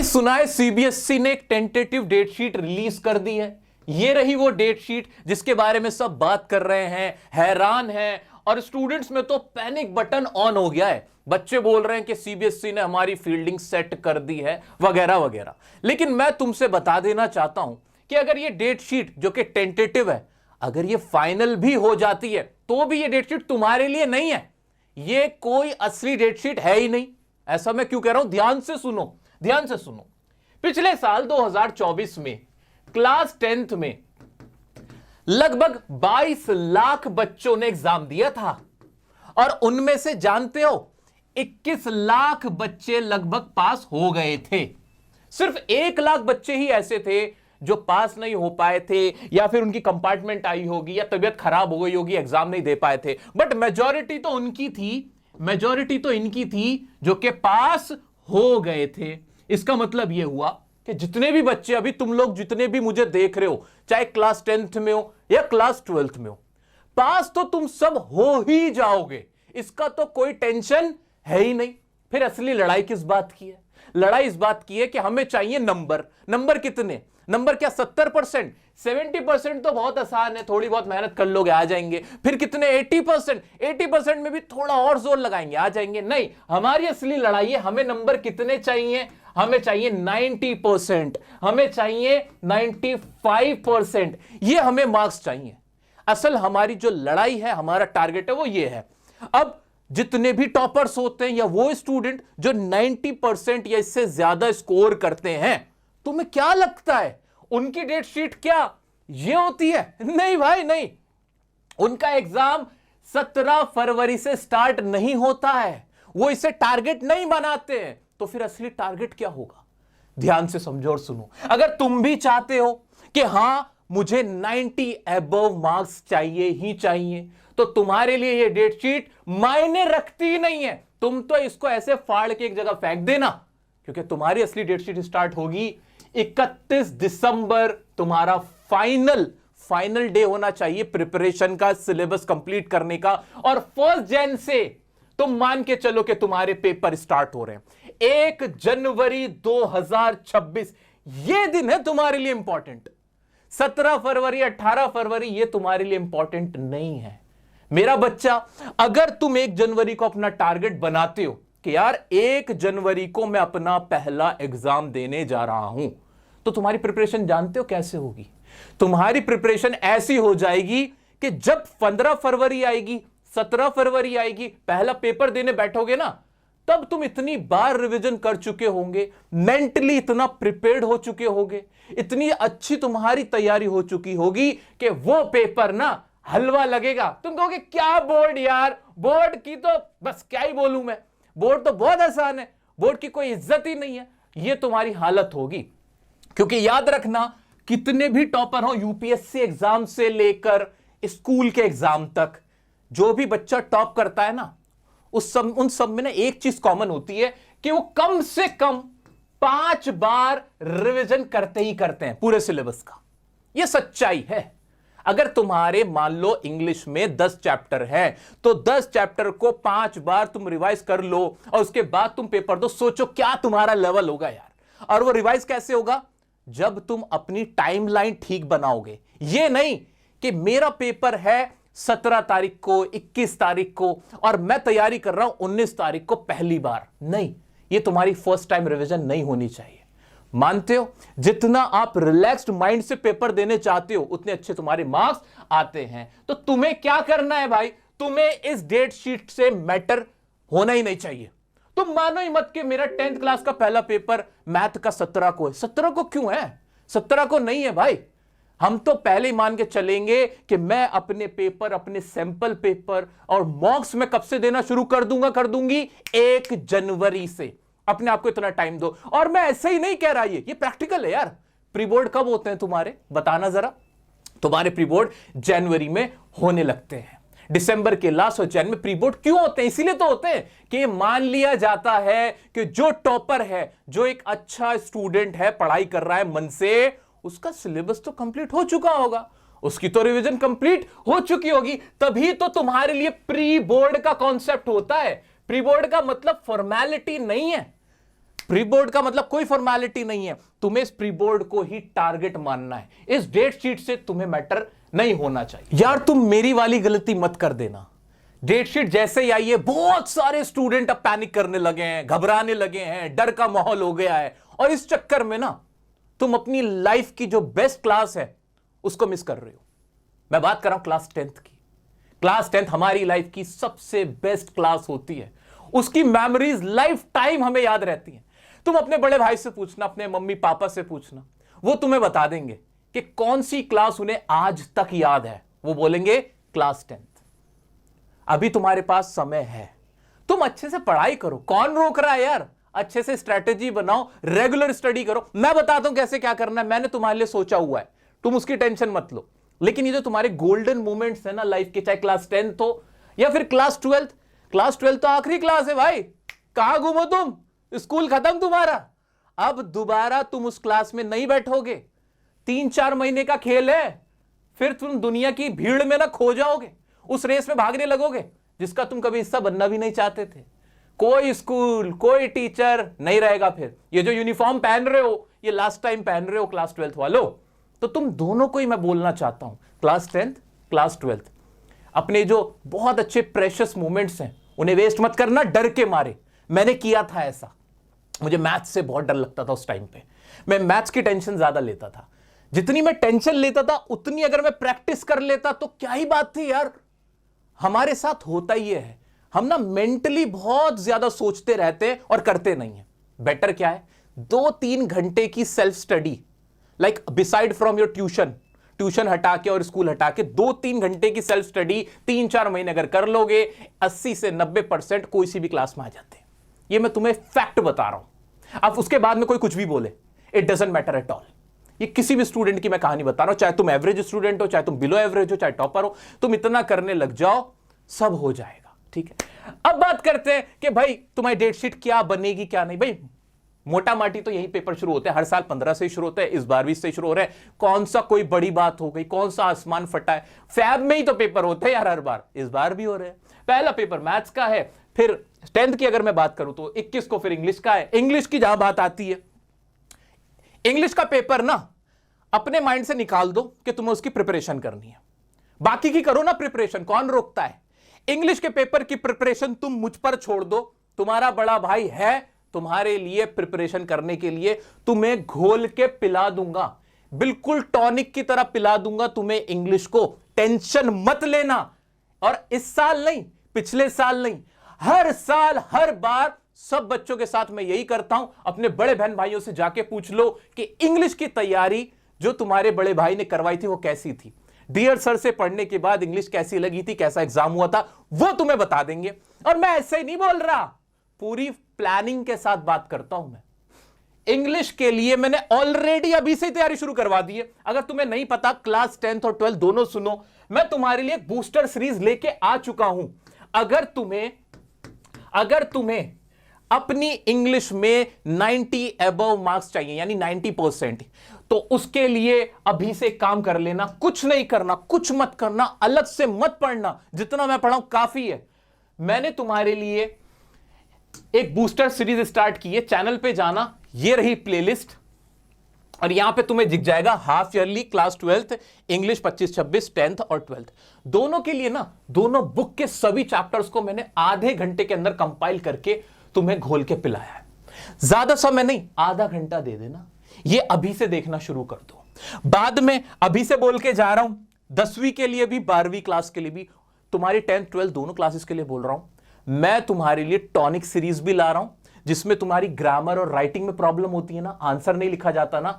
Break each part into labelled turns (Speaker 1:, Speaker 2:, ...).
Speaker 1: भाई सुना है सीबीएसई ने एक टेंटेटिव डेट शीट रिलीज कर दी है। ये रही वो डेट शीट जिसके बारे में सब बात कर रहे हैं, हैरान हैं, और स्टूडेंट्स में तो पैनिक बटन ऑन हो गया है। बच्चे बोल रहे हैं कि सीबीएसई ने हमारी फील्डिंग सेट कर दी है वगैरह वगैरह। लेकिन मैं तुमसे बता देना चाहता हूं कि अगर ये डेट शीट जो कि टेंटेटिव है, अगर ये फाइनल भी हो जाती है तो भी ये डेट शीट तुम्हारे लिए नहीं है। ये कोई असली डेट शीट है ही नहीं। ऐसा मैं क्यों कह रहा हूं, ध्यान से सुनो, ध्यान से सुनो। पिछले साल 2024 में क्लास 10th में लगभग 22 लाख बच्चों ने एग्जाम दिया था, और उनमें से जानते हो 21 लाख बच्चे लगभग पास हो गए थे। सिर्फ 1 लाख बच्चे ही ऐसे थे जो पास नहीं हो पाए थे, या फिर उनकी कंपार्टमेंट आई होगी, या तबीयत खराब हो गई होगी, एग्जाम नहीं दे पाए थे। बट मेजॉरिटी तो उनकी थी, मेजॉरिटी तो इनकी थी जो कि पास हो गए थे। इसका मतलब यह हुआ कि जितने भी बच्चे, अभी तुम लोग जितने भी मुझे देख रहे हो, चाहे क्लास 10th में हो या क्लास 12th में हो, पास तो तुम सब हो ही जाओगे। इसका तो कोई टेंशन है ही नहीं। फिर असली लड़ाई किस बात की है? लड़ाई इस बात की है कि हमें चाहिए नंबर। नंबर कितने? नंबर क्या 70%? 70% तो बहुत आसान है, थोड़ी बहुत मेहनत कर लोगे आ जाएंगे। फिर कितने? 80%? 80% में भी थोड़ा और जोर लगाएंगे आ जाएंगे। नहीं, हमारी असली लड़ाई है, हमें नंबर कितने चाहिए? हमें चाहिए 90%, हमें चाहिए 95%। ये हमें मार्क्स चाहिए। असल हमारी जो लड़ाई है, हमारा टारगेट है, वो ये है। अब जितने भी टॉपर्स होते हैं या वो स्टूडेंट जो 90% या इससे ज्यादा स्कोर करते हैं, तुम्हें क्या लगता है उनकी डेट शीट क्या ये होती है? नहीं भाई नहीं। उनका एग्जाम 17 फरवरी से स्टार्ट नहीं होता है। वो इसे टारगेट नहीं बनाते हैं। तो फिर असली टारगेट क्या होगा? ध्यान से समझो और सुनो। अगर तुम भी चाहते हो कि हां मुझे 90 अबव मार्क्स चाहिए ही चाहिए, तो तुम्हारे लिए ये डेट शीट मायने रखती ही नहीं है। तुम तो इसको ऐसे फाड़ के एक जगह फेंक देना, क्योंकि तुम्हारी असली डेट शीट स्टार्ट होगी 31 दिसंबर। तुम्हारा फाइनल डे होना चाहिए प्रिपरेशन का, सिलेबस कंप्लीट करने का, और 1 जन से तुम मान के चलो कि तुम्हारे पेपर स्टार्ट हो रहे हैं। 1 जनवरी 2026 ये दिन है तुम्हारे लिए इंपॉर्टेंट। 17 फरवरी 18 फरवरी ये तुम्हारे लिए इंपॉर्टेंट नहीं है। मेरा बच्चा, अगर तुम 1 जनवरी को अपना टारगेट बनाते हो कि यार 1 जनवरी को मैं अपना पहला एग्जाम देने जा रहा हूं, तो तुम्हारी प्रिपरेशन जानते हो कैसे होगी? तुम्हारी प्रिपरेशन ऐसी हो जाएगी कि जब 15 फरवरी आएगी, 17 फरवरी आएगी, पहला पेपर देने बैठोगे ना, तब तुम इतनी बार रिवीजन कर चुके होंगे, मेंटली इतना प्रिपेयर्ड हो चुके होंगे, इतनी अच्छी तुम्हारी तैयारी हो चुकी होगी कि वो पेपर ना हलवा लगेगा। तुम कहोगे क्या बोर्ड यार, बोर्ड की तो बस क्या ही बोलूं मैं, बोर्ड तो बहुत आसान है, बोर्ड की कोई इज्जत ही नहीं है। ये तुम्हारी हालत होगी। क्योंकि याद रखना, कितने भी टॉपर हो यूपीएससी एग्जाम से लेकर स्कूल के एग्जाम तक, जो भी बच्चा टॉप करता है ना, उन सब में ना एक चीज कॉमन होती है कि वो कम से कम 5 बार रिवीजन करते ही करते हैं पूरे सिलेबस का। ये सच्चाई है। अगर तुम्हारे मान लो इंग्लिश में 10 चैप्टर है, तो 10 चैप्टर को 5 बार तुम रिवाइज कर लो और उसके बाद तुम पेपर दो। सोचो क्या तुम्हारा लेवल होगा यार। और वो रिवाइज कैसे होगा? जब तुम अपनी टाइमलाइन ठीक बनाओगे। ये नहीं कि मेरा पेपर है 17 तारीख को, 21 तारीख को, और मैं तैयारी कर रहा हूं 19 तारीख को पहली बार। नहीं, ये तुम्हारी फर्स्ट टाइम रिवीजन नहीं होनी चाहिए। मानते हो? जितना आप रिलैक्स्ड माइंड से पेपर देने चाहते हो, उतने अच्छे तुम्हारे मार्क्स आते हैं। तो तुम्हें क्या करना है भाई? तुम्हें इस डेट शीट से मैटर होना ही नहीं चाहिए। तुम मानो ही मत कि मेरा 10th क्लास का पहला पेपर मैथ का 17 को है। 17 को क्यों है? 17 को नहीं है भाई। हम तो पहले ही मान के चलेंगे कि मैं अपने पेपर, अपने सैंपल पेपर और मॉक्स में कब से देना शुरू कर दूंगी 1 जनवरी से। अपने आप को इतना टाइम दो। और मैं ऐसे ही नहीं कह रहा, ये प्रैक्टिकल है यार। प्री बोर्ड कब होते हैं तुम्हारे, बताना जरा। तुम्हारे प्री बोर्ड जनवरी में होने लगते हैं। दिसंबर के लास्ट और जनवरी में प्री बोर्ड क्यों होते हैं? इसीलिए तो होते हैं कि मान लिया जाता है कि जो टॉपर है, जो एक अच्छा स्टूडेंट है, पढ़ाई कर रहा है मन से, उसका सिलेबस तो कंप्लीट हो चुका होगा, उसकी तो रिवीजन कंप्लीट हो चुकी होगी। तभी तो तुम्हारे लिए प्री बोर्ड का कॉन्सेप्ट होता है। प्री बोर्ड का मतलब फॉर्मेलिटी नहीं है। प्री बोर्ड का मतलब कोई फॉर्मेलिटी नहीं है, तुम्हें इस प्री बोर्ड को ही टारगेट मानना है, इस डेट शीट से तुम्हें मैटर नहीं होना चाहिए। यार तुम मेरी वाली गलती मत कर देना। डेट शीट जैसे ही आई है बहुत सारे स्टूडेंट अब पैनिक करने लगे हैं, घबराने लगे हैं, डर का माहौल हो गया है, और इस चक्कर में ना तुम अपनी लाइफ की जो बेस्ट क्लास है उसको मिस कर रहे हो। मैं बात कर रहा हूं क्लास 10th की। क्लास 10th हमारी लाइफ की सबसे बेस्ट क्लास होती है, उसकी मेमोरीज लाइफ टाइम हमें याद रहती हैं। तुम अपने बड़े भाई से पूछना, अपने मम्मी पापा से पूछना, वो तुम्हें बता देंगे कि कौन सी क्लास उन्हें आज तक याद है। वो बोलेंगे क्लास 10th। अभी तुम्हारे पास समय है, तुम अच्छे से पढ़ाई करो, कौन रोक रहा है यार। अच्छे से स्ट्रेटेजी बनाओ, रेगुलर स्टडी करो। मैं बताता हूं कैसे क्या करना है, मैंने तुम्हारे लिए सोचा हुआ है, तुम उसकी टेंशन मत लो। लेकिन ये जो तुम्हारे गोल्डन मोमेंट्स है ना लाइफ के, चाहे क्लास 10th हो या फिर क्लास 12th, क्लास 12th तो आखिरी क्लास है भाई। कहां घूमो तुम, स्कूल खत्म तुम्हारा। अब दोबारा तुम उस क्लास में नहीं बैठोगे, 3-4 महीने का खेल है, फिर तुम दुनिया की भीड़ में ना खो जाओगे, उस रेस में भागने लगोगे जिसका तुम कभी हिस्सा बनना भी नहीं चाहते थे। कोई स्कूल, कोई टीचर नहीं रहेगा। फिर ये जो यूनिफॉर्म पहन रहे हो, ये लास्ट टाइम पहन रहे हो क्लास 12th वालों। तो तुम दोनों को ही मैं बोलना चाहता हूं, क्लास 10th, क्लास 12th, अपने जो बहुत अच्छे प्रेशियस मोमेंट्स हैं उन्हें वेस्ट मत करना डर के मारे। मैंने किया था ऐसा, मुझे मैथ्स से बहुत डर लगता था उस टाइम पे। मैं मैथ्स की टेंशन ज्यादा लेता था, जितनी मैं टेंशन लेता था उतनी अगर मैं प्रैक्टिस कर लेता तो क्या ही बात थी यार। हमारे साथ होता ही है, हम ना मेंटली बहुत ज्यादा सोचते रहते हैं और करते नहीं है। बेटर क्या है, 2-3 घंटे की self study, like beside from your tuition हटा के और स्कूल हटा के 2-3 घंटे की सेल्फ स्टडी 3-4 महीने अगर कर लोगे, 80 से 90% कोई सी भी क्लास में आ जाते हैं। ये मैं तुम्हें फैक्ट बता रहा हूं। अब उसके बाद में कोई कुछ भी बोले, it doesn't matter at all. ये किसी भी स्टूडेंट की मैं कहानी बता रहा हूं, चाहे तुम एवरेज स्टूडेंट हो, चाहे तुम बिलो एवरेज हो, चाहे टॉपर हो, तुम इतना करने लग जाओ, सब हो जाएगा। ठीक है, अब बात करते हैं कि भाई तुम्हारी डेट शीट क्या बनेगी क्या नहीं। भाई मोटा माटी तो यही पेपर शुरू होते हैं, हर साल 15 से शुरू होते हैं, इस बार 20 से शुरू हो रहे हैं। कौन सा कोई बड़ी बात हो गई, कौन सा आसमान फटा है, फैब में ही तो पेपर होते हैं यार हर बार, इस बार भी हो रहे हैं। पहला पेपर मैथ्स का है, फिर 10th की अगर मैं बात करूं तो 21 को फिर इंग्लिश का है। इंग्लिश की जहां बात आती है, इंग्लिश का पेपर ना अपने माइंड से निकाल दो कि तुम्हें उसकी प्रिपरेशन करनी है, बाकी की करो ना प्रिपरेशन, कौन रोकता है। इंग्लिश के पेपर की प्रिपरेशन तुम मुझ पर छोड़ दो, तुम्हारा बड़ा भाई है तुम्हारे लिए प्रिपरेशन करने के लिए। तुम्हें घोल के पिला दूंगा, बिल्कुल टॉनिक की तरह पिला दूंगा तुम्हें इंग्लिश को, टेंशन मत लेना। और इस साल नहीं, पिछले साल नहीं, हर साल हर बार सब बच्चों के साथ मैं यही करता हूं। अपने बड़े बहन भाइयों से जाके पूछ लो कि इंग्लिश की तैयारी जो तुम्हारे बड़े भाई ने करवाई थी वो कैसी थी, डियर सर से पढ़ने के बाद इंग्लिश कैसी लगी थी, कैसा एग्जाम हुआ था, वो तुम्हें बता देंगे। और मैं ऐसे ही नहीं बोल रहा, पूरी प्लानिंग के साथ बात करता हूं मैं। इंग्लिश के लिए मैंने ऑलरेडी अभी से तैयारी शुरू करवा दी है। अगर तुम्हें नहीं पता, क्लास 10th और 12th दोनों सुनो, मैं तुम्हारे लिए बूस्टर सीरीज लेके आ चुका हूं। अगर तुम्हें अपनी इंग्लिश में 90 अबव मार्क्स चाहिए, यानी 90%, तो उसके लिए अभी से काम कर लेना। कुछ नहीं करना, कुछ मत करना, अलग से मत पढ़ना, जितना मैं पढ़ाऊं काफी है। मैंने तुम्हारे लिए एक बूस्टर सीरीज स्टार्ट की है, चैनल पे जाना, ये रही प्लेलिस्ट, और यहां पे तुम्हें दिख जाएगा half yearly, class 12th English 25-26, 10th और 12th दोनों के लिए ना, दोनों बुक के सभी चैप्टर्स को मैंने आधे घंटे के अंदर कंपाइल करके तुम्हें घोल के पिलाया है। ज्यादा समय नहीं, आधा घंटा दे देना, ये अभी से देखना शुरू कर दो। बाद में अभी से बोल के जा रहा हूं, 10वीं के लिए भी, 12वीं क्लास के लिए भी, तुम्हारी 10th 12th दोनों क्लासेस के लिए बोल रहा हूं। मैं तुम्हारे लिए टॉनिक सीरीज भी ला रहा हूं, जिसमें तुम्हारी ग्रामर और राइटिंग में प्रॉब्लम होती है ना, आंसर नहीं लिखा जाता ना।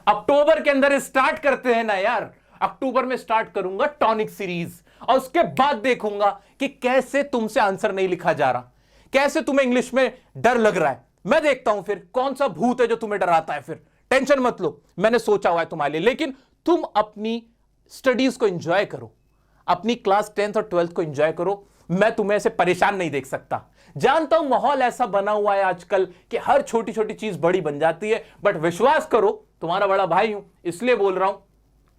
Speaker 1: अक्टूबर के अंदर स्टार्ट करते हैं ना यार, अक्टूबर में स्टार्ट करूंगा टॉनिक सीरीज, और उसके बाद देखूंगा कि कैसे तुमसे आंसर नहीं लिखा जा रहा, कैसे तुम्हें इंग्लिश में डर लग रहा है। मैं देखता हूं फिर कौन सा भूत है जो तुम्हें डराता है। फिर टेंशन मत लो, मैंने सोचा हुआ है तुम्हारे लिए। लेकिन तुम अपनी स्टडीज को एंजॉय करो, अपनी क्लास 10th और 12th को एंजॉय करो। मैं तुम्हें ऐसे परेशान नहीं देख सकता। जानता हूं माहौल ऐसा बना हुआ है आजकल कि हर छोटी छोटी चीज बड़ी बन जाती है, बट विश्वास करो, तुम्हारा बड़ा भाई हूं इसलिए बोल रहा हूं,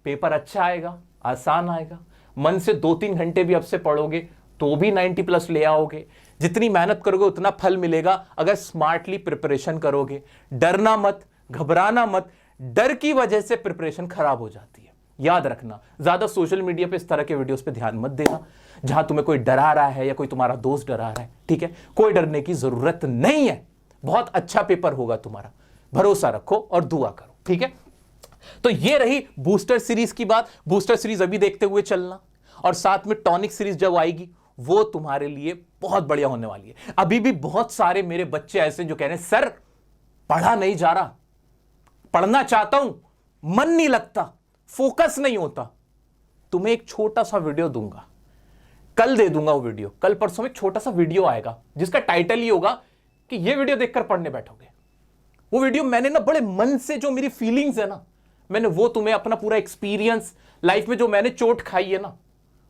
Speaker 1: पेपर अच्छा आएगा, आसान आएगा। मन से 2-3 घंटे भी अब से पढ़ोगे तो भी 90+ ले आओगे। जितनी मेहनत करोगे उतना फल मिलेगा अगर स्मार्टली प्रिपरेशन करोगे। डरना मत, घबराना मत, डर की वजह से प्रिपरेशन खराब हो जाती है। याद रखना, ज्यादा सोशल मीडिया पे इस तरह के वीडियोस पे ध्यान मत देना जहां तुम्हें कोई डरा रहा है या कोई तुम्हारा दोस्त डरा रहा है, ठीक है? कोई डरने की जरूरत नहीं है, बहुत अच्छा पेपर होगा तुम्हारा, भरोसा रखो और दुआ करो, ठीक है? तो ये रही बूस्टर सीरीज की बात। बूस्टर सीरीज अभी देखते हुए चलना, और साथ में टॉनिक सीरीज जब आएगी वो तुम्हारे लिए बहुत बढ़िया होने वाली है। अभी भी बहुत सारे मेरे बच्चे ऐसे जो कह रहे हैं सर पढ़ा नहीं जा रहा, पढ़ना चाहता हूं, मन नहीं लगता, फोकस नहीं होता। तुम्हें एक छोटा सा वीडियो दूंगा, कल दे दूंगा वो वीडियो, कल परसों में एक छोटा सा वीडियो आएगा जिसका टाइटल ही होगा कि ये वीडियो देखकर पढ़ने बैठोगे। वो वीडियो मैंने ना बड़े मन से, जो मेरी फीलिंग्स है ना, मैंने वो तुम्हें अपना पूरा एक्सपीरियंस लाइफ में जो मैंने चोट खाई है ना,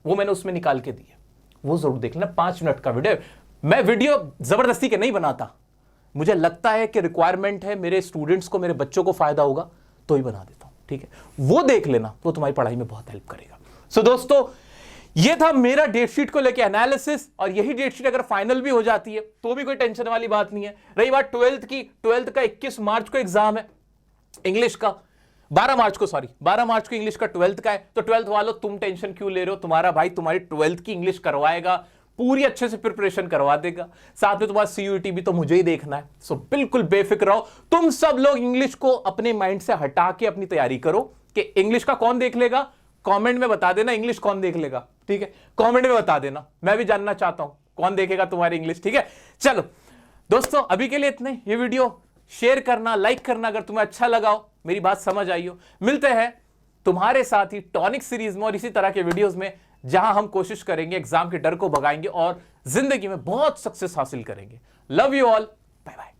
Speaker 1: वो मैंने उसमें निकाल के दी है। वो जरूर देख लेना, 5 मिनट का वीडियो। मैं वीडियो जबरदस्ती के नहीं बनाता, मुझे लगता है कि रिक्वायरमेंट है, मेरे स्टूडेंट्स को, मेरे बच्चों को फायदा होगा तो ही बना देता हूं, ठीक है? वो देख लेना, वो तुम्हारी पढ़ाई में बहुत हेल्प करेगा। सो दोस्तों, ये था मेरा डेट शीट को लेकर एनालिसिस, और यही डेट शीट अगर फाइनल भी हो जाती है तो भी कोई टेंशन वाली बात नहीं है। रही बात 12th की, 12th का 21 मार्च को एग्जाम है इंग्लिश का, 12 मार्च को इंग्लिश का 12th का है। तो 12th वालों तुम टेंशन क्यों ले रहे हो? तुम्हारा भाई तुम्हारी 12th की इंग्लिश करवाएगा, पूरी अच्छे से प्रिपरेशन करवा देगा। साथ में तुम्हारा CUET भी तो मुझे ही देखना है। सो बिल्कुल बेफिक्र रहो। तुम सब लोग इंग्लिश को अपने माइंड से हटा के अपनी तैयारी करो कि इंग्लिश का कौन देख लेगा। कमेंट में बता देना इंग्लिश कौन देख लेगा, ठीक है? कमेंट में बता देना, मैं भी जानना चाहता हूं कौन देखेगा तुम्हारी इंग्लिश, ठीक है? चलो दोस्तों, अभी के लिए इतना ही। ये वीडियो शेयर करना, लाइक करना अगर तुम्हें अच्छा लगा हो, मेरी बात समझ आई हो। मिलते हैं तुम्हारे साथ ही टॉनिक सीरीज में और इसी तरह के वीडियोस में, जहां हम कोशिश करेंगे एग्जाम के डर को भगाएंगे और जिंदगी में बहुत सक्सेस हासिल करेंगे। Love you all, bye bye.